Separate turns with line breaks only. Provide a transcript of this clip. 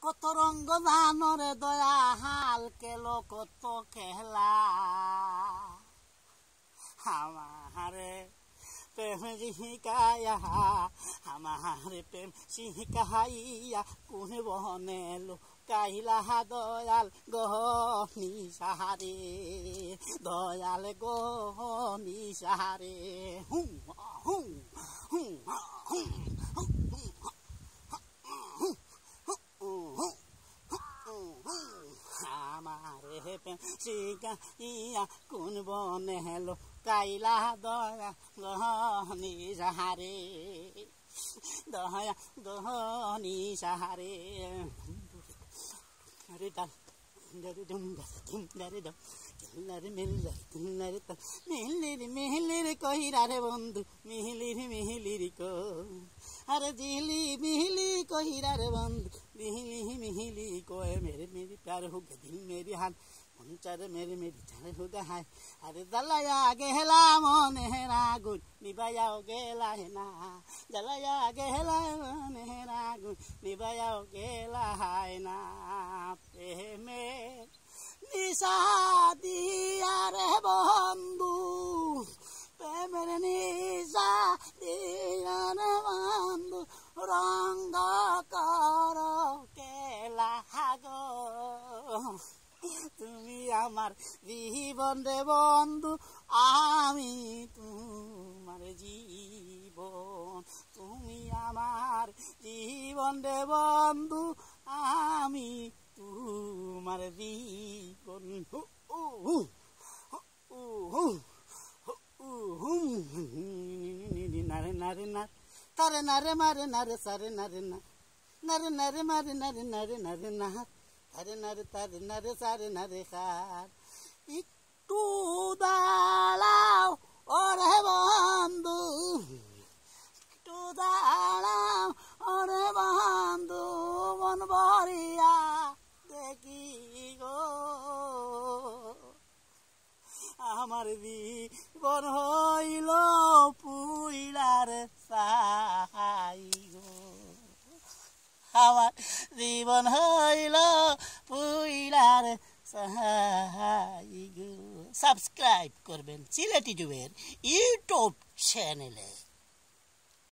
কত রঙ্গ জানরে দয়া হাল কেলো কত খেলা हमारे प्रेम शिकाया हमारे प्रेम शिकाया कुन बहने लो काहिला दयाल गहनी सहारे दयाल गहनी सहारे हुं हुं हुं हुं हमारे प्रेम शिकाया कुन बहने लो काइला दया गहनी सहारे दया गहनी सहारे अरे दम दरे दम दरे दम लरे मिल लरे त मिहिलिरी कहिरा रे बंधु मिहिलिरी को अरे दिली मिहिली कहिरा रे बंधु मिहिली को मेरे मेरी प्यार हो गए दिल मेरी हाथ चारे मेरी मेरी चारे हो गए हाय अरे जलाया गेला मने रागुन निभाया गेला है ना जलाया गेला मने रागुन निभाया गेला है ना प्रेमे निशा दिया रे बंधु प्रेमेर निशा दिया रे बंधु रंग करो केला गो তুমি আমার জীবন রে বন্ধু আমি তোমার জীবন তুমি আমার জীবন রে বন্ধু আমি তোমার জীবন নারে নারে না তারে নারে মারে নারে সারে নারে না নারে নারে মারে নারে নারে নারে না अरे नरे तारे नरे सारे नरे खार একটু দাঁড়াও ওরে বন্ধু একটু দাঁড়াও ওরে বন্ধু মন ভরিয়া দেখি গো আমার জীবন হইল পুইলার সাই গো আমার জীবন হইল পুইলার সাহাই গো সাবস্ক্রাইব করবেন সিলেটি যুগের ইউটিউব চ্যানেলে।